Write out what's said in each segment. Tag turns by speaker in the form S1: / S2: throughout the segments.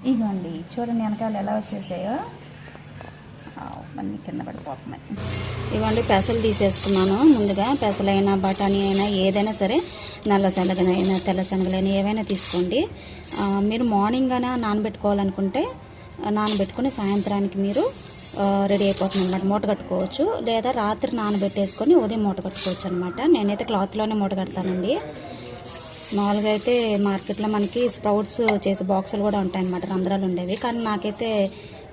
S1: ఇగోండి చూడండి వెనకాల ఎలా వచ్చేసాయో అన్నీ కింద పడిపోతున్నాయి. ఇవ్వండి పెసలు తీసేసుకున్నాను ముందుగా. పెసలైనా బఠానీ అయినా ఏదైనా సరే, నల్ల శనగలైనా తెల్ల శనగలైనా ఏవైనా తీసుకోండి. మీరు మార్నింగ్ అయినా నానబెట్టుకోవాలనుకుంటే నానబెట్టుకుని సాయంత్రానికి మీరు రెడీ అయిపోతుంది అనమాట. మూట కట్టుకోవచ్చు, లేదా రాత్రి నానబెట్టేసుకొని ఉదయం మూట కట్టుకోవచ్చు అనమాట. నేనైతే క్లాత్లోనే మూట కడతానండి. మామూలుగా అయితే మార్కెట్లో మనకి స్ప్రౌట్స్ చేసే బాక్సులు కూడా ఉంటాయన్నమాట, రంధ్రాలు ఉండేవి. కానీ నాకైతే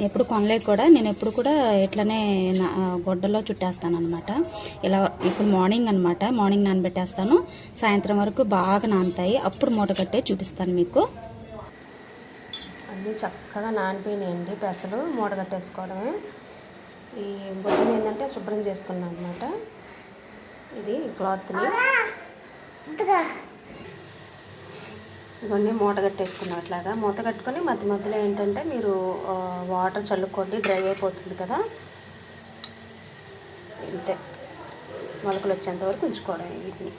S1: ఎప్పుడు కొనలేక కూడా నేను ఎప్పుడు కూడా ఇట్లనే గొడ్డలో చుట్టేస్తాను అనమాట. ఇలా ఇప్పుడు మార్నింగ్ అనమాట, మార్నింగ్ నానబెట్టేస్తాను, సాయంత్రం వరకు బాగా నానుతాయి. అప్పుడు మూట కట్టే చూపిస్తాను మీకు.
S2: అన్నీ చక్కగా నానిపోయినాయండి పెసలు. మూట కట్టేసుకోవడమే. ఈ గుడ్డని ఏంటంటే శుభ్రం చేసుకున్నాను అనమాట. ఇది క్లాత్ని ఇవన్నీ మూట కట్టేసుకున్నాం. అట్లాగా మూత కట్టుకొని మధ్య మధ్యలో ఏంటంటే మీరు వాటర్ చల్లుకోండి, డ్రై అయిపోతుంది కదా. ఇంతే, మొలకలు వచ్చేంత వరకు ఉంచుకోవడం వీటిని.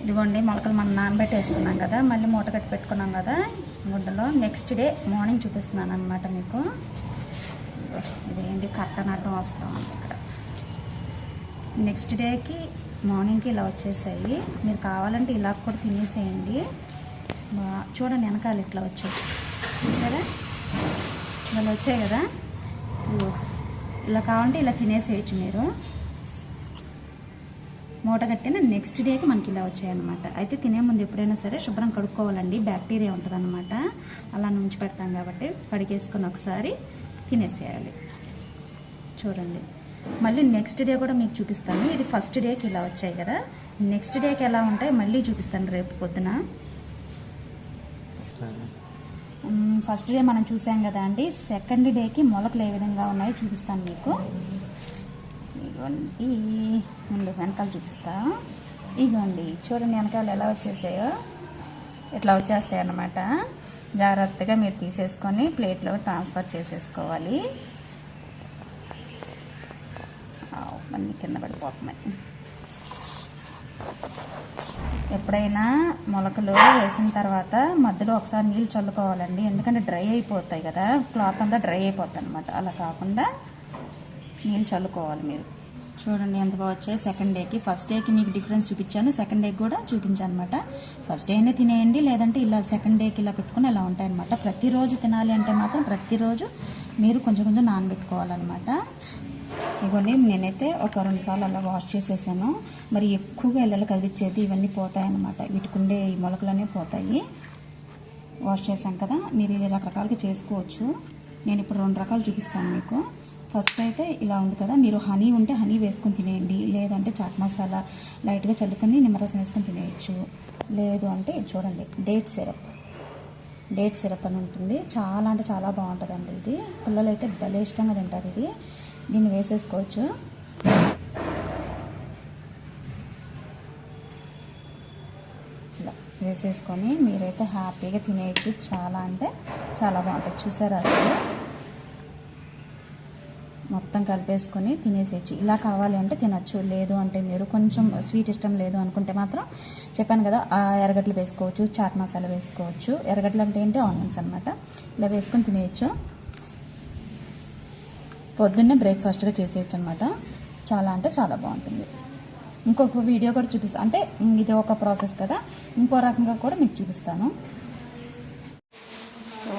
S1: ఇదిగోండి మొలకలు మనం నానబెట్టేసుకున్నాం కదా, మళ్ళీ మూట కట్టి పెట్టుకున్నాం కదా గుడ్డలో. నెక్స్ట్ డే మార్నింగ్ చూపిస్తున్నాను అనమాట మీకు. ఇదేంటి కట్టనట్టం వస్తాం ఇక్కడ. నెక్స్ట్ డేకి మార్నింగ్కి ఇలా వచ్చేసాయి. మీరు కావాలంటే ఇలా కూడా తినేసేయండి. చూడండి వెనకాల ఇట్లా వచ్చాయి, చూసారా ఇలా వచ్చాయి కదా. ఇలా కావాలంటే ఇలా తినేసేయచ్చు మీరు. మూట కట్టిన నెక్స్ట్ డేకి మనకి ఇలా వచ్చాయన్నమాట. అయితే తినే ముందు ఎప్పుడైనా సరే శుభ్రం కడుక్కోవాలండి, బ్యాక్టీరియా ఉంటుంది అనమాట. అలా నుంచి పెడతాం కాబట్టి కడిగేసుకొని ఒకసారి తినేసేయాలి. చూడండి మళ్ళీ నెక్స్ట్ డే కూడా మీకు చూపిస్తాను. ఇది ఫస్ట్ డేకి ఇలా వచ్చాయి కదా, నెక్స్ట్ డేకి ఎలా ఉంటాయి మళ్ళీ చూపిస్తాను రేపు పొద్దున. ఫస్ట్ డే మనం చూసాం కదా అండి, సెకండ్ డేకి మొలకలు ఏ విధంగా ఉన్నాయో చూపిస్తాను మీకు. ఇగోండి ముందు వెనకాల చూపిస్తా. ఇగోండి చూడండి వెనకాల ఎలా వచ్చేసాయో, ఇట్లా వచ్చేస్తాయి అన్నమాట. జాగ్రత్తగా మీరు తీసేసుకొని ప్లేట్లో ట్రాన్స్ఫర్ చేసేసుకోవాలి. అన్నీ కింద పడిపోతున్నాయి. ఎప్పుడైనా మొలకలు వేసిన తర్వాత మధ్యలో ఒకసారి నీళ్ళు చల్లుకోవాలండి, ఎందుకంటే డ్రై అయిపోతాయి కదా, క్లాత్ అంతా డ్రై అయిపోతుంది అనమాట. అలా కాకుండా నీళ్ళు చల్లుకోవాలి మీరు. చూడండి ఎంత బాగా వచ్చాయి సెకండ్ డేకి. ఫస్ట్ డేకి మీకు డిఫరెన్స్ చూపించాను, సెకండ్ డేకి కూడా చూపించాను అనమాట. ఫస్ట్ డే అయినా తినేయండి, లేదంటే ఇలా సెకండ్ డేకి ఇలా పెట్టుకుని ఇలా ఉంటాయన్నమాట. ప్రతిరోజు తినాలి అంటే మాత్రం ప్రతిరోజు మీరు కొంచెం కొంచెం నానబెట్టుకోవాలన్నమాట. ఇవ్వండి నేనైతే ఒక 2 సార్లు అలా వాష్ చేసేసాను. మరి ఎక్కువగా ఇళ్ళలో కదిలిచ్చేది ఇవన్నీ పోతాయన్నమాట, వీటికుండే ఈ మొలకలనే పోతాయి. వాష్ చేశాం కదా, మీరు ఇది రకరకాలుగా చేసుకోవచ్చు. నేను ఇప్పుడు 2 రకాలు చూపిస్తాను మీకు. ఫస్ట్ అయితే ఇలా ఉంది కదా, మీరు హనీ ఉంటే హనీ వేసుకొని తినేయండి, లేదంటే చాట్ మసాలా లైట్గా చల్లుకొని నిమ్మరసం వేసుకొని తినేయచ్చు. లేదు అంటే చూడండి డేట్ సిరప్ అని ఉంటుంది, చాలా అంటే చాలా బాగుంటుందండి. ఇది పిల్లలు అయితే భలే ఇష్టంగా తింటారు. ఇది దీన్ని వేసేసుకోవచ్చు. ఇలా వేసేసుకొని మీరైతే హ్యాపీగా తినేయచ్చు. చాలా అంటే చాలా బాగుంటుంది. చూసారా అసలు మొత్తం కలిపేసుకొని తినేసేయచ్చు. ఇలా కావాలి అంటే తినచ్చు, లేదు అంటే మీరు కొంచెం స్వీట్ ఇష్టం లేదు అనుకుంటే మాత్రం చెప్పాను కదా, ఎర్రగడ్డలు వేసుకోవచ్చు, చాట్ మసాలా వేసుకోవచ్చు. ఎర్రగడ్డలు అంటే ఏంటి, ఆనియన్స్ అనమాట. ఇలా వేసుకొని తినేయచ్చు. పొద్దున్నే బ్రేక్ఫాస్ట్గా చేసేయచ్చు అనమాట. చాలా అంటే చాలా బాగుంటుంది. ఇంకొక వీడియో కూడా చూపిస్తాను, అంటే ఇది ఒక ప్రాసెస్ కదా, ఇంకో రకంగా కూడా మీకు చూపిస్తాను.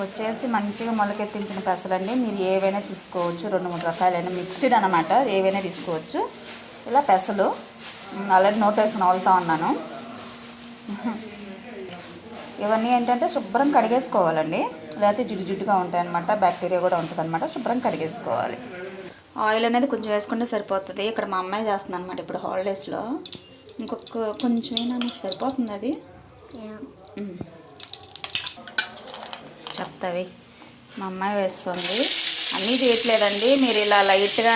S1: వచ్చేసి మంచిగా మొలకెత్తించిన పెసలండి. మీరు ఏవైనా తీసుకోవచ్చు, 2-3 రకాలైన మిక్స్డ్ అనమాట, ఏవైనా తీసుకోవచ్చు. ఇలా పెసలు ఆల్రెడీ నోట్ వేసుకుని వదులుతూ ఉన్నాను. ఇవన్నీ ఏంటంటే శుభ్రం కడిగేసుకోవాలండి, లేకపోతే జిడ్డుగా ఉంటాయన్నమాట, బ్యాక్టీరియా కూడా ఉంటుంది అనమాట. శుభ్రం కడిగేసుకోవాలి. ఆయిల్ అనేది కొంచెం వేసుకుంటే సరిపోతుంది. ఇక్కడ మా అమ్మాయి చేస్తుంది అనమాట ఇప్పుడు హాలిడేస్లో. ఇంకొక కొంచెమైనా మీకు సరిపోతుంది అది చెప్తావి. మా అమ్మాయి వేస్తుంది, అన్నీ చేయట్లేదండి. మీరు ఇలా లైట్గా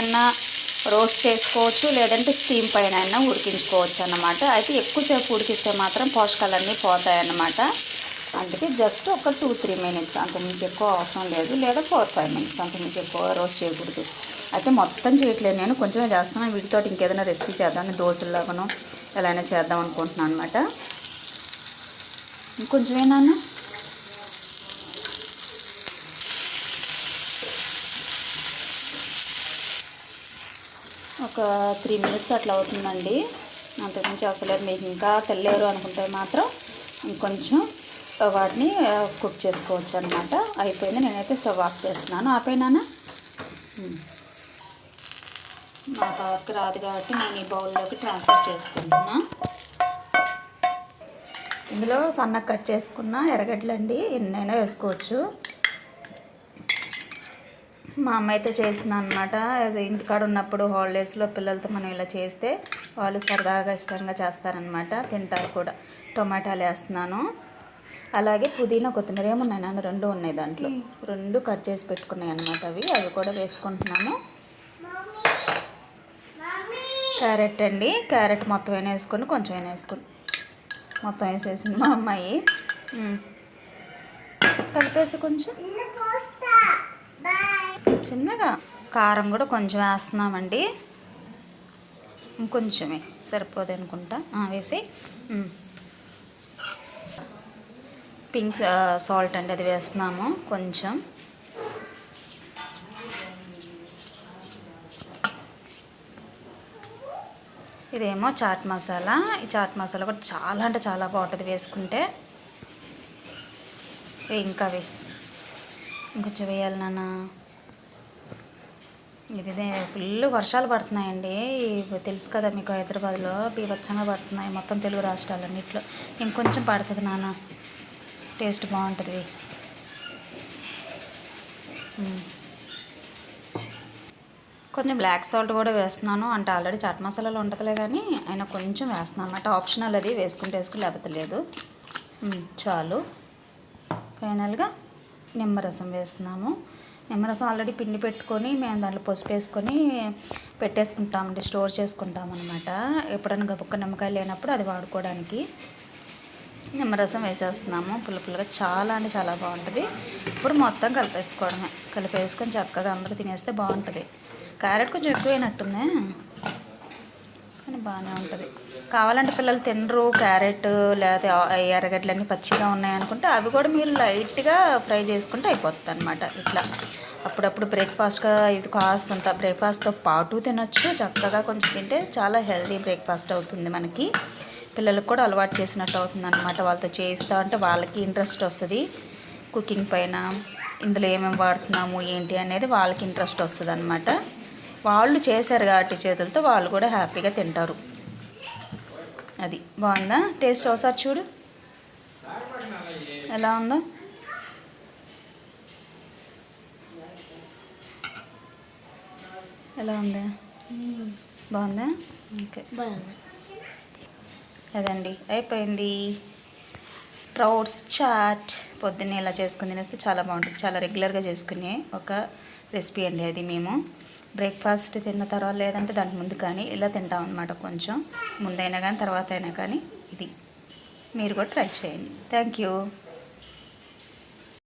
S1: రోస్ట్ చేసుకోవచ్చు, లేదంటే స్టీమ్ పైన అయినా ఉడికించుకోవచ్చు అన్నమాట. అయితే ఎక్కువసేపు ఉడికిస్తే మాత్రం పోషకాలన్నీ పోతాయన్నమాట. అందుకే జస్ట్ ఒక 2-3 మినిట్స్, అంతకుమించి ఎక్కువ అవసరం లేదు, లేదా 4-5 మినిట్స్, అంతకుమించి ఎక్కువ రోస్ట్ చేయకూడదు. అయితే మొత్తం చేయట్లేదు, నేను కొంచెమే చేస్తున్నాను. వీటితో ఇంకేదైనా రెసిపీ చేద్దాం, దోశలాగానో ఎలా అయినా చేద్దాం అనుకుంటున్నాను అనమాట. ఇంకొంచెమేనా ఒక 3 minutes అట్లా అవుతుందండి. అంతకుమించి అవసరం మీకు ఇంకా తెల్లేరు అనుకుంటే మాత్రం ఇంకొంచెం వాటిని కుక్ చేసుకోవచ్చు అనమాట. అయిపోయింది. నేనైతే స్టవ్ ఆఫ్ చేస్తున్నాను. ఆపేనానా? మా పాపకి రాదు కాబట్టి నేను ఈ బౌల్లోకి ట్రాన్స్ఫర్ చేసుకుంటున్నా. ఇందులో సన్నగా కట్ చేసుకున్న ఎర్రగడ్డలండి, ఎన్నైనా వేసుకోవచ్చు. మా అమ్మ అయితే చేస్తుంది అనమాట. ఇంటికాడ ఉన్నప్పుడు హాలిడేస్లో పిల్లలతో మనం ఇలా చేస్తే వాళ్ళు సరదాగా ఇష్టంగా చేస్తారనమాట, తింటారు కూడా. టొమాటాలు వేస్తున్నాను, అలాగే పుదీనా కొత్తిమీర ఏమున్నాయి నాన్న? 2 ఉన్నాయి దాంట్లో. 2 కట్ చేసి పెట్టుకున్నాయి అనమాట. అవి కూడా వేసుకుంటున్నాను. క్యారెట్ అండి, క్యారెట్ మొత్తం అయినా వేసుకొని కొంచెం అయినా వేసుకొని మొత్తం వేసేసింది మా అమ్మాయి. కలిపేసి కొంచెం చిన్నగా కారం కూడా కొంచెం వేస్తున్నామండి. ఇంకొంచెమే సరిపోదు అనుకుంటా. వేసి పింక్ సాల్ట్ అండి, అది వేస్తున్నాము కొంచెం. ఇదేమో చాట్ మసాలా. ఈ చాట్ మసాలా కూడా చాలా అంటే చాలా బాగుంటుంది వేసుకుంటే. ఇంకా ఇంకొంచెం వేయాలి నాన్న. ఇది ఫుల్ వర్షాలు పడుతున్నాయండి. తెలుసు కదా మీకు, హైదరాబాద్లో బీభత్సంగా పడుతున్నాయి మొత్తం తెలుగు రాష్ట్రాలన్నింటిలో. ఇంకొంచెం పడుతుంది నాన్న, టేస్ట్ బాగుంటుంది. కొంచెం బ్లాక్ సాల్ట్ కూడా వేస్తున్నాను, అంటే ఆల్రెడీ చాట్ మసాలాలో ఉంటుందిలే కానీ అయినా కొంచెం వేస్తున్నాను అనమాట. ఆప్షనల్, అది వేసుకుంటే లేకపోతే లేదు. చాలు. ఫైనల్గా నిమ్మరసం వేస్తున్నాము. నిమ్మరసం ఆల్రెడీ పిండి పెట్టుకొని మేము దాంట్లో పసుపు వేసుకొని పెట్టేసుకుంటామండి, స్టోర్ చేసుకుంటాం అనమాట. ఎప్పుడైనా గబుక్క నిమ్మకాయ లేనప్పుడు అది వాడుకోవడానికి. నిమ్మరసం వేసేస్తున్నాము పుల్లగా. చాలా అంటే చాలా బాగుంటుంది. ఇప్పుడు మొత్తం కలిపేసుకొని చక్కగా అందరూ తినేస్తే బాగుంటుంది. క్యారెట్ కొంచెం ఎక్కువైనట్టుంది కానీ బాగానే ఉంటుంది. కావాలంటే పిల్లలు తినరు క్యారెట్, లేకపోతే ఎర్రగడ్డలన్నీ పచ్చిగా ఉన్నాయనుకుంటే అవి కూడా మీరు లైట్గా ఫ్రై చేసుకుంటే అయిపోతుంది అనమాట. ఇట్లా అప్పుడప్పుడు బ్రేక్ఫాస్ట్గా ఇది కాస్తంత బ్రేక్ఫాస్ట్తో పాటు తినొచ్చు. చక్కగా కొంచెం తింటే చాలా హెల్తీ బ్రేక్ఫాస్ట్ అవుతుంది మనకి. పిల్లలకు కూడా అలవాటు చేసినట్టు అవుతుంది అనమాట. వాళ్ళతో చేయిస్తూ ఉంటే వాళ్ళకి ఇంట్రెస్ట్ వస్తుంది కుకింగ్ పైన. ఇందులో ఏమేమి వాడుతున్నాము ఏంటి అనేది వాళ్ళకి ఇంట్రెస్ట్ వస్తుంది అనమాట. వాళ్ళు చేశారు కాబట్టి చేతులతో వాళ్ళు కూడా హ్యాపీగా తింటారు. అది బాగుందా? టేస్ట్ ఒకసారి చూడు ఎలా ఉందో. ఎలా ఉంది? బాగుందా? ఓకే, అదండి అయిపోయింది స్ప్రౌట్స్ చాట్. పొద్దున్నే ఇలా చేసుకుని తినేస్తే చాలా బాగుంటుంది. చాలా రెగ్యులర్గా చేసుకునే ఒక రెసిపీ అండి అది. మేము బ్రేక్ఫాస్ట్ తిన్న తర్వాత లేదంటే దానికి ముందు కానీ ఇలా తింటాం అనమాట. కొంచెం ముందైనా కానీ తర్వాత అయినా కానీ ఇది మీరు కూడా ట్రై చేయండి. Thank you.